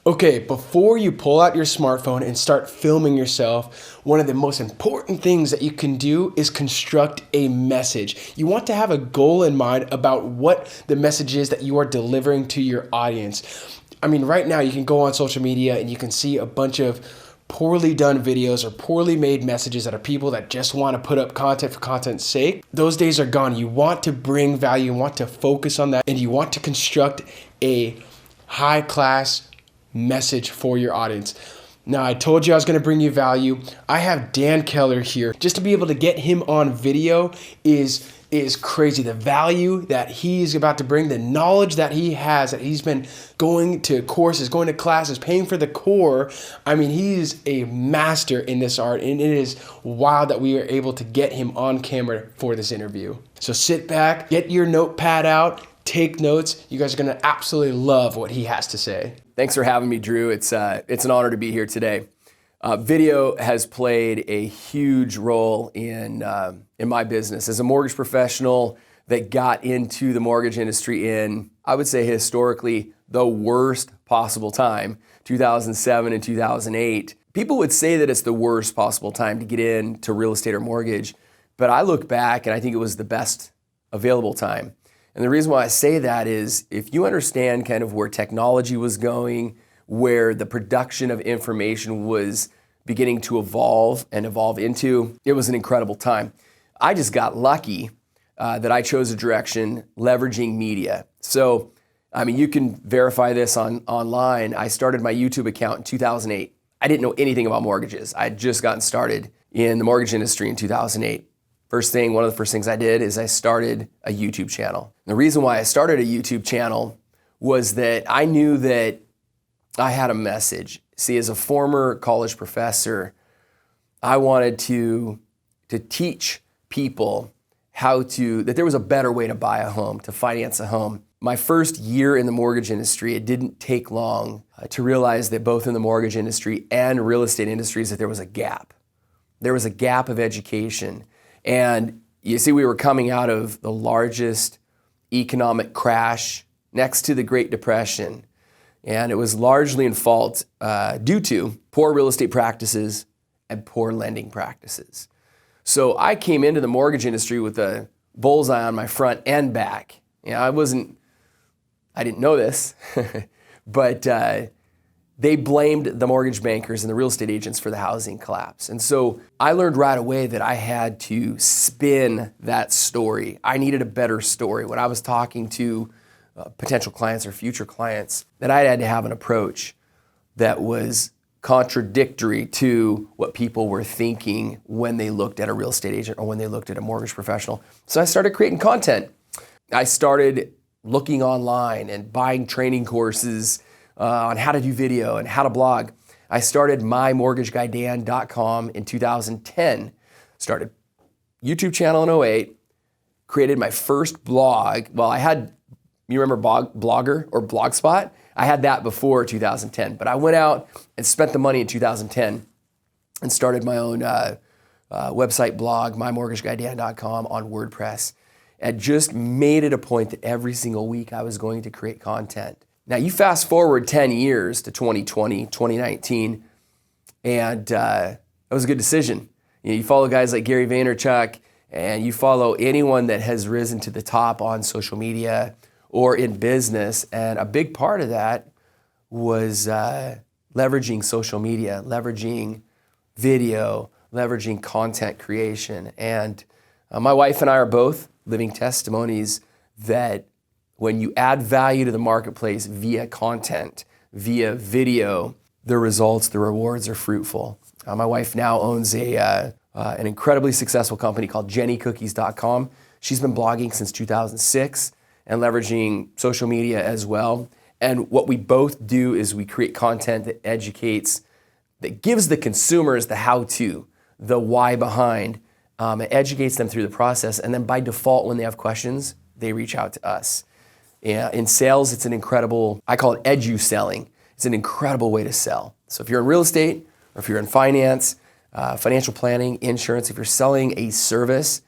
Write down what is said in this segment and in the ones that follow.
Okay, before you pull out your smartphone and start filming yourself, one of the most important things that you can do is construct a message. You want to have a goal in mind about what the message is that you are delivering to your audience. I mean, right now you can go on social media and you can see a bunch of poorly done videos or poorly made messages that are people that just want to put up content for content's sake. Those days are gone. You want to bring value, you want to focus on that, and you want to construct a high class message for your audience. Now, I told you I was going to bring you value. I have Dan Keller here. Just to be able to get him on video is crazy. The value that he's about to bring, the knowledge that he has, that he's been going to courses, going to classes, paying for the core. I mean, he's a master in this art, and it is wild that we are able to get him on camera for this interview. So sit back, get your notepad out, take notes. You guys are going to absolutely love what he has to say. Thanks for having me, Drew. It's an honor to be here today. Video has played a huge role in my business. As a mortgage professional that got into the mortgage industry in, I would say historically, the worst possible time, 2007 and 2008. People would say that it's the worst possible time to get into real estate or mortgage, but I look back and I think it was the best available time. And the reason why I say that is if you understand kind of where technology was going, where the production of information was beginning to evolve into, it was an incredible time. I just got lucky that I chose a direction leveraging media. So, I mean, you can verify this online. I started my YouTube account in 2008. I didn't know anything about mortgages. I had just gotten started in the mortgage industry in 2008. One of the first things I did is I started a YouTube channel. The reason why I started a YouTube channel was that I knew that I had a message. See, as a former college professor, I wanted to teach people that there was a better way to buy a home, to finance a home. My first year in the mortgage industry, it didn't take long to realize that both in the mortgage industry and real estate industries that there was a gap. There was a gap of education. And you see, we were coming out of the largest economic crash next to the Great Depression. And it was largely in fault due to poor real estate practices and poor lending practices. So I came into the mortgage industry with a bullseye on my front and back. You know, I didn't know this, but they blamed the mortgage bankers and the real estate agents for the housing collapse. And so I learned right away that I had to spin that story. I needed a better story. When I was talking to potential clients or future clients, that I had to have an approach that was contradictory to what people were thinking when they looked at a real estate agent or when they looked at a mortgage professional. So I started creating content. I started looking online and buying training courses on how to do video and how to blog. I started mymortgageguydan.com in 2010, started YouTube channel in 2008, created my first blog. Well, you remember Blogger or Blogspot? I had that before 2010, but I went out and spent the money in 2010 and started my own website blog, mymortgageguydan.com on WordPress, and just made it a point that every single week I was going to create content. Now, you fast forward 10 years to 2020, 2019, and that was a good decision. You follow guys like Gary Vaynerchuk, and you follow anyone that has risen to the top on social media or in business, and a big part of that was leveraging social media, leveraging video, leveraging content creation. And my wife and I are both living testimonies that when you add value to the marketplace via content, via video, the results, the rewards are fruitful. My wife now owns an incredibly successful company called jennycookies.com. She's been blogging since 2006 and leveraging social media as well. And what we both do is we create content that educates, that gives the consumers the how-to, the why behind. It educates them through the process. And then by default, when they have questions, they reach out to us. In sales, it's an incredible, I call it edu-selling. It's an incredible way to sell. So if you're in real estate, or if you're in finance, financial planning, insurance, if you're selling a service,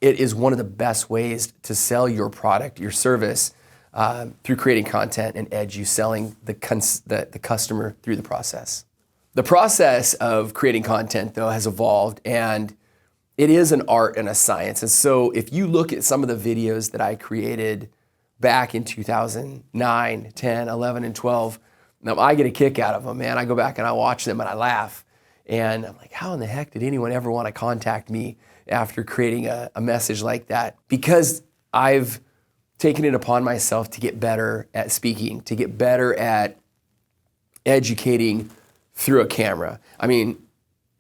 it is one of the best ways to sell your product, your service, through creating content and edu-selling the customer through the process. The process of creating content, though, has evolved, and it is an art and a science. And so if you look at some of the videos that I created back in 2009, 10, 11, and 12, now I get a kick out of them, man. I go back and I watch them and I laugh. And I'm like, how in the heck did anyone ever want to contact me after creating a message like that? Because I've taken it upon myself to get better at speaking, to get better at educating through a camera. I mean,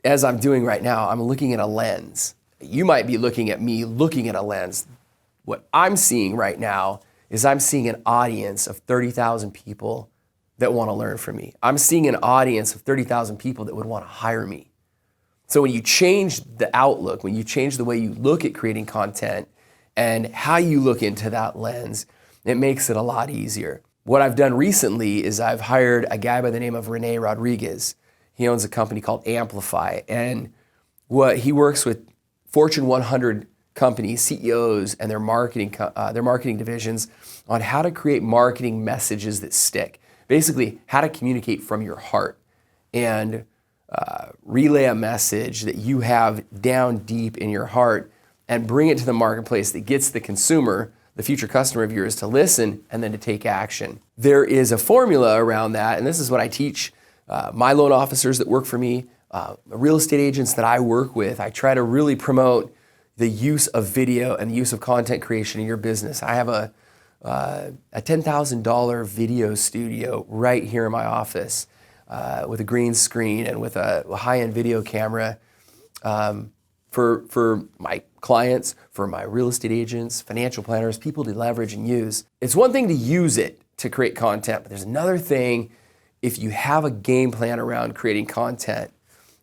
as I'm doing right now, I'm looking at a lens. You might be looking at me looking at a lens. What I'm seeing right now is I'm seeing an audience of 30,000 people that want to learn from me. I'm seeing an audience of 30,000 people that would want to hire me. So when you change the outlook, when you change the way you look at creating content and how you look into that lens, it makes it a lot easier. What I've done recently is I've hired a guy by the name of Rene Rodriguez. He owns a company called Amplify, and he works with Fortune 100 companies, CEOs, and their marketing divisions on how to create marketing messages that stick. Basically, how to communicate from your heart and relay a message that you have down deep in your heart and bring it to the marketplace that gets the consumer, the future customer of yours, to listen and then to take action. There is a formula around that, and this is what I teach my loan officers that work for me, real estate agents that I work with. I try to really promote the use of video and the use of content creation in your business. I have a $10,000 video studio right here in my office with a green screen and with a high-end video camera for my clients, for my real estate agents, financial planners, people to leverage and use. It's one thing to use it to create content, but there's another thing if you have a game plan around creating content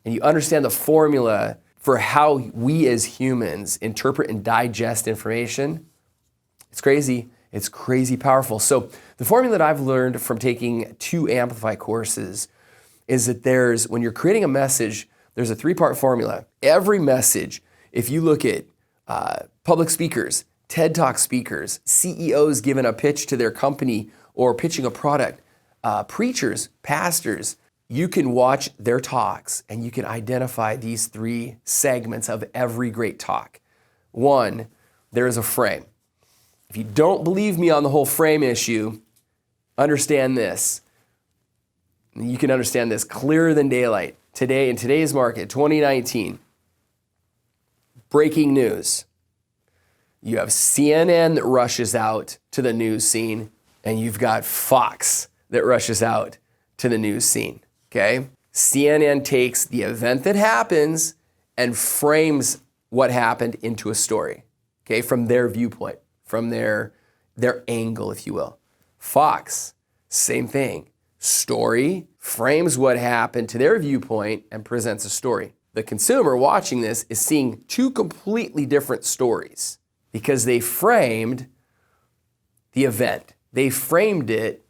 and you understand the formula for how we as humans interpret and digest information. It's crazy. It's crazy powerful. So the formula that I've learned from taking 2 Amplify courses is that when you're creating a message, there's a 3-part formula. Every message, if you look at public speakers, TED Talk speakers, CEOs giving a pitch to their company or pitching a product, preachers, pastors, you can watch their talks and you can identify these 3 segments of every great talk. 1, there is a frame. If you don't believe me on the whole frame issue, understand this. You can understand this clearer than daylight. Today, in today's market, 2019, breaking news. You have CNN that rushes out to the news scene, and you've got Fox that rushes out to the news scene, okay? CNN takes the event that happens and frames what happened into a story, okay, from their viewpoint, from their angle, if you will. Fox, same thing. Story frames what happened to their viewpoint and presents a story. The consumer watching this is seeing 2 completely different stories because they framed the event. They framed it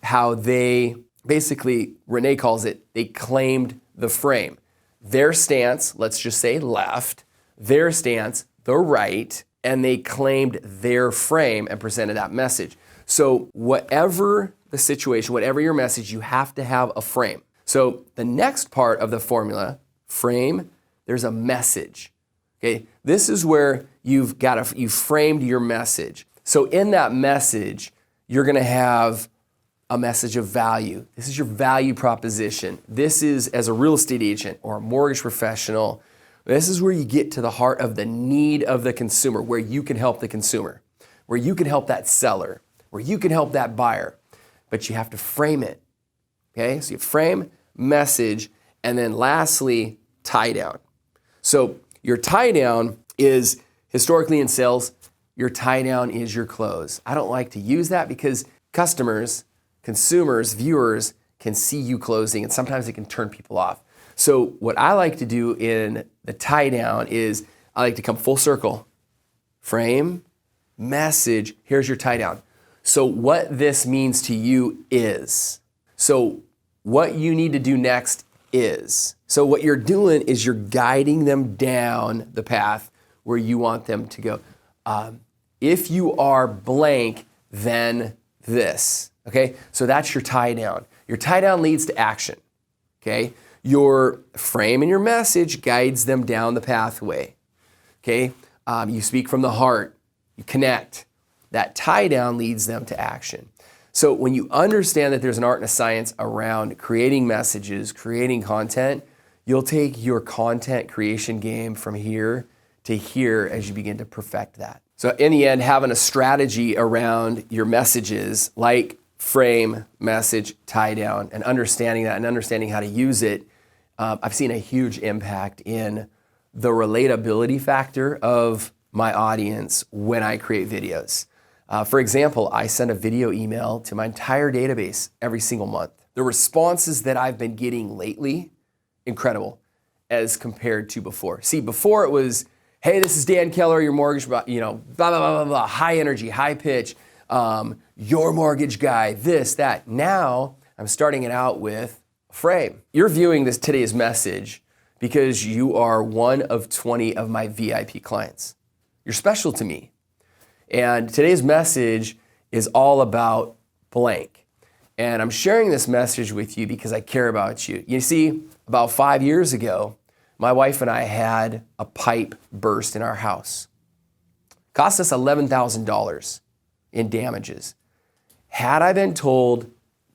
how they, basically, Rene calls it, they claimed the frame. Their stance, let's just say left, their stance, the right, and they claimed their frame and presented that message. So whatever the situation, whatever your message, you have to have a frame. So the next part of the formula, frame, there's a message. Okay, this is where you've framed your message. So in that message, you're gonna have a message of value. This is your value proposition. This is, as a real estate agent or a mortgage professional, this is where you get to the heart of the need of the consumer, where you can help the consumer, where you can help that seller, where you can help that buyer. But you have to frame it, okay? So you frame, message, and then lastly, tie down. So your tie down is, historically in sales, your tie down is your close. I don't like to use that because customers, consumers, viewers can see you closing, and sometimes it can turn people off. So what I like to do in the tie down is I like to come full circle. Frame, message, here's your tie down. So what this means to you is, so what you need to do next is, so what you're doing is you're guiding them down the path where you want them to go. If you are blank, then this. Okay, so that's your tie down. Your tie down leads to action. Okay, your frame and your message guides them down the pathway. Okay, you speak from the heart, you connect. That tie down leads them to action. So when you understand that there's an art and a science around creating messages, creating content, you'll take your content creation game from here to here as you begin to perfect that. So in the end, having a strategy around your messages, like frame, message, tie down, and understanding that and understanding how to use it, I've seen a huge impact in the relatability factor of my audience when I create videos. For example, I send a video email to my entire database every single month. The responses that I've been getting lately, incredible as compared to before. See, before it was, hey, this is Dan Keller, your mortgage, blah, blah, blah, blah, blah, high energy, high pitch, your mortgage guy, this, that. Now, I'm starting it out with a frame. You're viewing today's message because you are one of 20 of my VIP clients. You're special to me. And today's message is all about blank. And I'm sharing this message with you because I care about you. You see, about 5 years ago, my wife and I had a pipe burst in our house. Cost us $11,000 in damages. Had I been told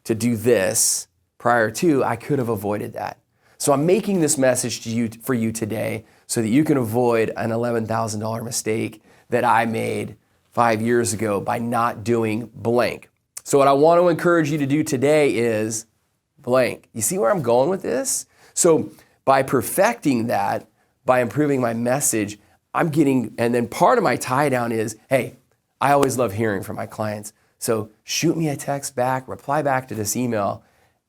to do this prior to, I could have avoided that. So I'm making this message to you for you today so that you can avoid an $11,000 mistake that I made 5 years ago by not doing blank. So what I want to encourage you to do today is blank. You see where I'm going with this? So by perfecting that, by improving my message, I'm getting, and then part of my tie down is, hey, I always love hearing from my clients. So shoot me a text back, reply back to this email,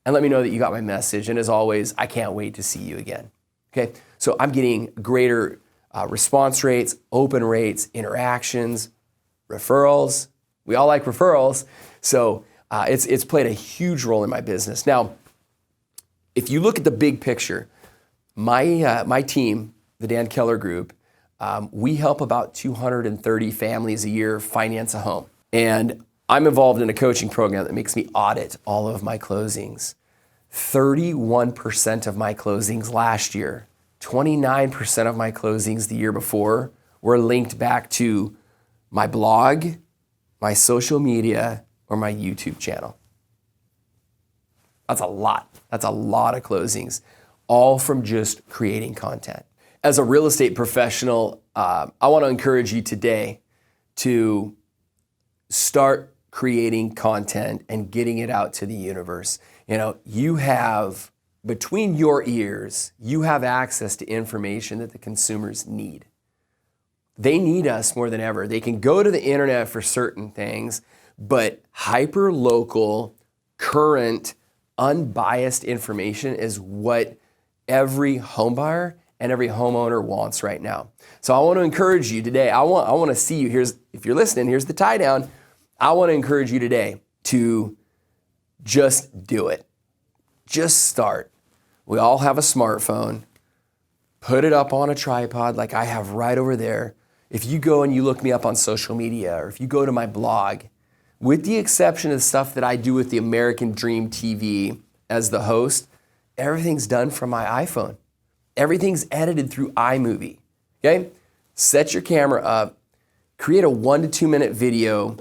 and let me know that you got my message. And as always, I can't wait to see you again. Okay, so I'm getting greater response rates, open rates, interactions, referrals. We all like referrals. So it's played a huge role in my business. Now, if you look at the big picture, my team, the Dan Keller Group, we help about 230 families a year finance a home. And I'm involved in a coaching program that makes me audit all of my closings. 31% of my closings last year, 29% of my closings the year before were linked back to my blog, my social media, or my YouTube channel. That's a lot. That's a lot of closings, all from just creating content. As a real estate professional, I want to encourage you today to start creating content and getting it out to the universe. You know, you have, between your ears, you have access to information that the consumers need. They need us more than ever. They can go to the internet for certain things, but hyper-local, current, unbiased information is what every homebuyer and every homeowner wants right now. So I want to encourage you today. I want to see you. If you're listening, here's the tie down. I want to encourage you today to just do it. Just start. We all have a smartphone. Put it up on a tripod like I have right over there. If you go and you look me up on social media, or if you go to my blog, with the exception of the stuff that I do with the American Dream TV as the host, everything's done from my iPhone. Everything's edited through iMovie, okay? Set your camera up, create a 1 to 2 minute video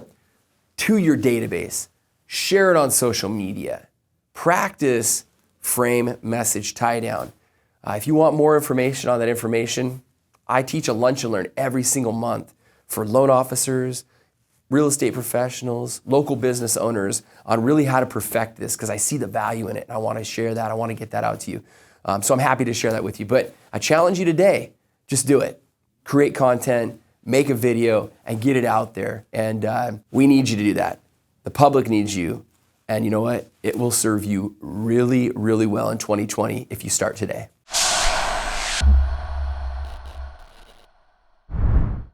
to your database, share it on social media, practice frame, message, tie down. If you want more information on that information, I teach a lunch and learn every single month for loan officers, real estate professionals, local business owners on really how to perfect this because I see the value in it and I want to share that. I want to get that out to you. So I'm happy to share that with you. But I challenge you today, just do it. Create content, make a video, and get it out there. And we need you to do that. The public needs you. And you know what? It will serve you really, really well in 2020 if you start today.